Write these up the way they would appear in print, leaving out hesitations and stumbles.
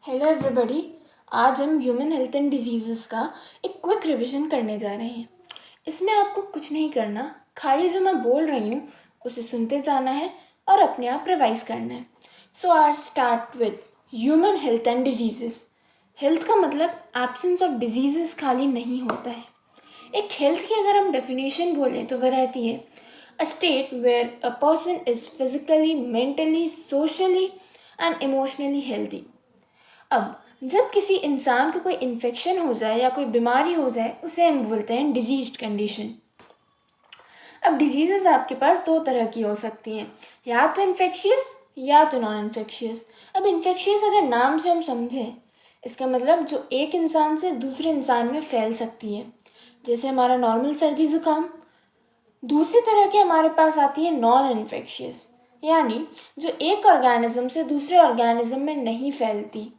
Hello everybody. आज हम human health and diseases का एक क्विक रिवीजन करने जा रहे हैं। इसमें आपको कुछ नहीं करना, खाली जो मैं बोल रही हूँ उसे सुनते जाना है और अपने आप रिवाइज करना है। So I start with human health and diseases. Health का मतलब एब्सेंस ऑफ डिजीज़ेस खाली नहीं होता है। एक हेल्थ की अगर हम डेफिनेशन बोलें तो वह रहती है a state where a person is physically, mentally, socially and emotionally healthy. अब जब किसी इंसान को कोई इन्फेक्शन हो जाए या कोई बीमारी हो जाए उसे हम बोलते हैं डिजीज्ड कंडीशन। अब डिजीज़ेस आपके पास दो तरह की हो सकती हैं, या तो इन्फेक्शियस या तो नॉन इन्फेक्शियस। अब इन्फेक्शियस अगर नाम से हम समझें, इसका मतलब जो एक इंसान से दूसरे इंसान में फैल सकती है, जैसे हमारा नॉर्मल सर्दी ज़ुकाम। दूसरी तरह की हमारे पास आती है नॉन इन्फेक्शियस, यानी जो एक ऑर्गेनिज्म से दूसरे ऑर्गेनिज्म में नहीं फैलती।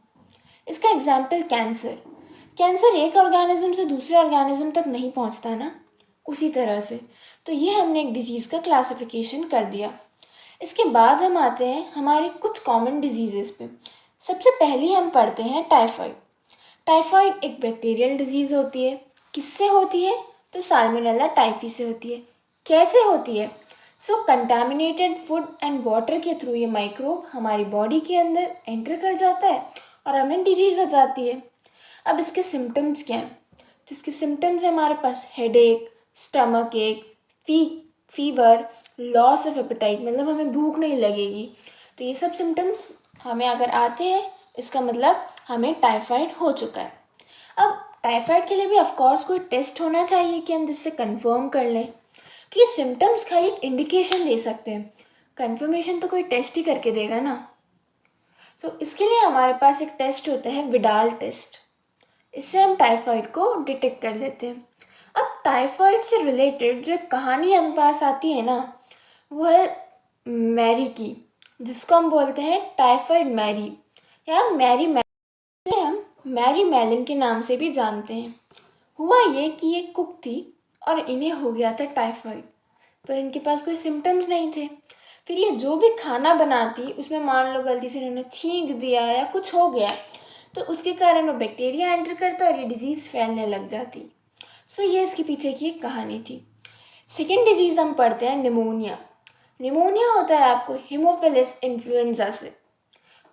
इसका एग्जाम्पल कैंसर। कैंसर एक ऑर्गेनिज्म से दूसरे ऑर्गेनिज्म तक नहीं पहुंचता ना, उसी तरह से। तो ये हमने एक डिजीज़ का क्लासिफिकेशन कर दिया। इसके बाद हम आते हैं हमारे कुछ कॉमन डिजीज़ेस पे। सबसे पहले हम पढ़ते हैं टाइफाइड। टाइफाइड एक बैक्टीरियल डिजीज़ होती है। किससे होती है? तो साल्मोनेला टाइफी से होती है। कैसे होती है? कंटामिनेटेड फूड एंड वाटर के थ्रू ये माइक्रोब हमारी बॉडी के अंदर एंटर कर जाता है और हमें डिजीज़ हो जाती है। अब इसके सिम्टम्स क्या हैं? तो इसके सिम्टम्स है हमारे पास हेडेक, स्टमक एक, फीवर, लॉस ऑफ एपेटाइट, मतलब हमें भूख नहीं लगेगी। तो ये सब सिम्टम्स हमें अगर आते हैं, इसका मतलब हमें टाइफाइड हो चुका है। अब टाइफाइड के लिए भी ऑफकोर्स कोई टेस्ट होना चाहिए कि हम जिससे कंफर्म कर लें कि सिम्टम्स खाली एक इंडिकेशन दे सकते हैं, कंफर्मेशन तो कोई टेस्ट ही करके देगा ना। तो इसके लिए हमारे पास एक टेस्ट होता है विडाल टेस्ट। इससे हम टाइफाइड को डिटेक्ट कर लेते हैं। अब टाइफाइड से रिलेटेड जो एक कहानी हमारे पास आती है ना, वो है मैरी की, जिसको हम बोलते हैं टाइफाइड मैरी या मैरी मैली, हम मैरी मैलिन के नाम से भी जानते हैं। हुआ ये कि ये कुक थी और इन्हें हो गया था टाइफाइड, पर इनके पास कोई सिम्टम्स नहीं थे। फिर ये जो भी खाना बनाती उसमें मान लो गलती से इन्होंने छींक दिया या कुछ हो गया, तो उसके कारण वो बैक्टीरिया एंटर करता और ये डिजीज़ फैलने लग जाती। ये इसके पीछे की एक कहानी थी। सेकेंड डिजीज़ हम पढ़ते हैं निमोनिया। निमोनिया होता है आपको हीमोफिलस इन्फ्लुएंजा से।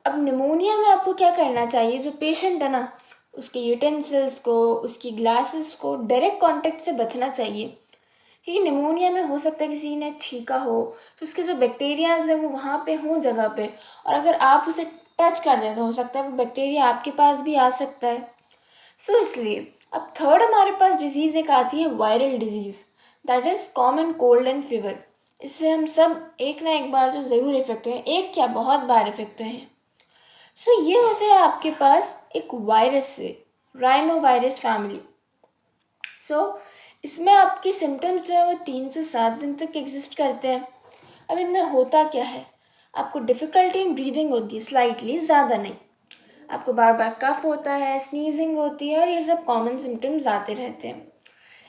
अब निमोनिया में आपको क्या करना चाहिए, जो पेशेंट है ना, उसके यूटेंसिल्स को, उसकी ग्लासेस को डायरेक्ट कांटेक्ट से बचना चाहिए। क्योंकि निमोनिया में हो सकता है किसी ने छींका हो तो उसके जो बैक्टीरियाज हैं वो वहाँ पे हों जगह पे, और अगर आप उसे टच कर दें तो हो सकता है वो बैक्टीरिया आपके पास भी आ सकता है। इसलिए अब थर्ड हमारे पास डिजीज़ एक आती है viral disease, that is common cold and fever. इससे हम सब एक ना एक बार तो ज़रूर इफेक्ट हुए हैं, एक क्या बहुत बार इफेक्ट हुए हैं। ये होता है आपके पास एक वायरस से, राइनो वायरस फैमिली। इसमें आपकी सिम्टम्स जो है वो 3 से 7 दिन तक एग्जिस्ट करते हैं। अब इनमें होता क्या है, आपको डिफ़िकल्टी इन ब्रीदिंग होती है, स्लाइटली, ज़्यादा नहीं। आपको बार बार कफ होता है, स्नीजिंग होती है, और ये सब कॉमन सिम्टम्स आते रहते हैं।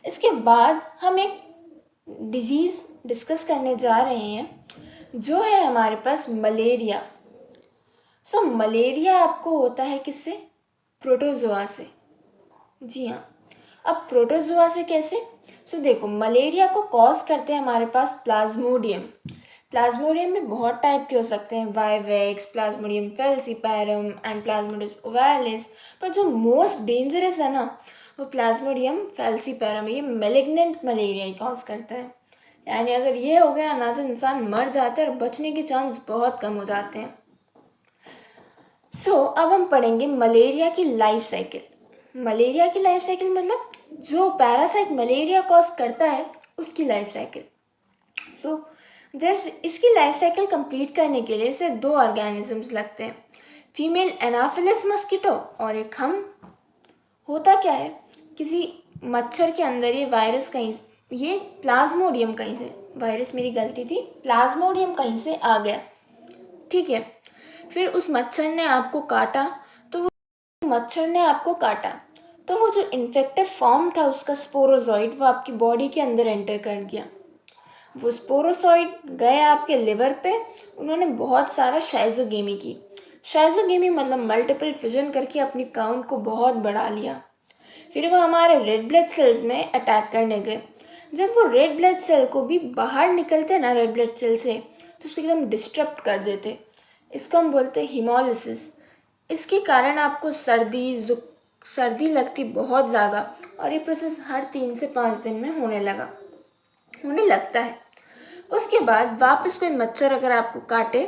इसके बाद हम एक डिजीज़ डिस्कस करने जा रहे हैं, जो है हमारे पास मलेरिया। मलेरिया आपको होता है किससे? प्रोटोजोआ से। जी हाँ। अब प्रोटोजोआ से कैसे? देखो, मलेरिया को कॉज करते हैं हमारे पास प्लाज्मोडियम। प्लाज्मोडियम में बहुत टाइप के हो सकते हैं, vivax, Plasmodium falciparum and Plasmodium ovalis. पर जो मोस्ट डेंजरस है ना, वो प्लाज्मोडियम फेल्सीपैरम। ये मेलिग्नेंट मलेरिया ही कॉज करता है, यानी अगर ये हो गया ना तो इंसान मर जाता है और बचने के चांस बहुत कम हो जाते हैं। अब हम पढ़ेंगे मलेरिया की लाइफ साइकिल। मलेरिया की लाइफ साइकिल मतलब जो पैरासाइट मलेरिया कॉज करता है उसकी लाइफ साइकिल। जैसे इसकी लाइफ साइकिल कंप्लीट करने के लिए इसे 2 ऑर्गेनिजम्स लगते हैं, फीमेल एनाफिलिस मस्कीटो और एक हम। होता क्या है, किसी मच्छर के अंदर ये वायरस कहीं, ये प्लाज्मोडियम कहीं से, वायरस मेरी गलती थी, प्लाज्मोडियम कहीं से आ गया, ठीक है। फिर उस मच्छर ने आपको काटा, तो वो जो इन्फेक्टिव फॉर्म था उसका स्पोरोजॉइड, वो आपकी बॉडी के अंदर एंटर कर गया। वो स्पोरोजॉइड गए आपके लिवर पे, उन्होंने बहुत सारा शाइजोगेमी की। शाइज़ोगेमी मतलब मल्टीपल फिजन करके अपनी काउंट को बहुत बढ़ा लिया। फिर वो हमारे रेड ब्लड सेल्स में अटैक करने गए। जब वो रेड ब्लड सेल को भी बाहर निकलते ना रेड ब्लड सेल से, तो उसको एकदम डिस्टर्ब कर देते। इसको हम बोलते हैं हीमोलिसिस। इसके कारण आपको सर्दी लगती बहुत ज़्यादा, और ये प्रोसेस हर 3 से 5 दिन में होने लगता है। उसके बाद वापस कोई मच्छर अगर आपको काटे,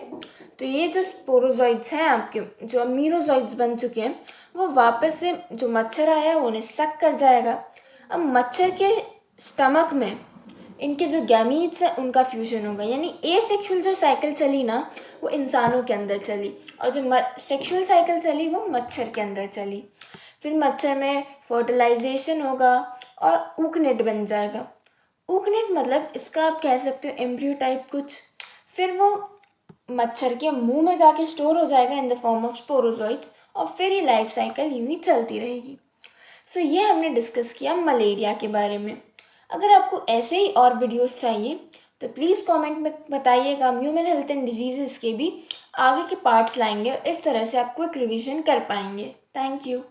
तो ये जो स्पोरोजॉइड्स हैं आपके, जो मीरोजॉइड्स बन चुके हैं, वो वापस से जो मच्छर आया है वो उन्हें सक कर जाएगा। अब मच्छर के स्टमक में इनके जो गैमीट्स हैं उनका फ्यूजन होगा, यानी एसेक्सुअल जो साइकिल चली ना, वो इंसानों के अंदर चली, और जो सेक्सुअल साइकिल चली वो मच्छर के अंदर चली। फिर मच्छर में फर्टिलाइजेशन होगा और ऊकनेट बन जाएगा। ऊकनेट मतलब इसका आप कह सकते हो एम्ब्रियो टाइप कुछ। फिर वो मच्छर के मुंह में जाके स्टोर हो जाएगा in the form of sporozoites, और फिर ये लाइफ साइकिल यूं ही चलती रहेगी। सो ये हमने डिस्कस किया मलेरिया के बारे में। अगर आपको ऐसे ही और वीडियोस चाहिए तो प्लीज़ कमेंट में बताइएगा। हम ह्यूमन हेल्थ एंड डिजीज़ के भी आगे के पार्ट्स लाएंगे, और इस तरह से आप क्विक रिवीजन कर पाएंगे। Thank you.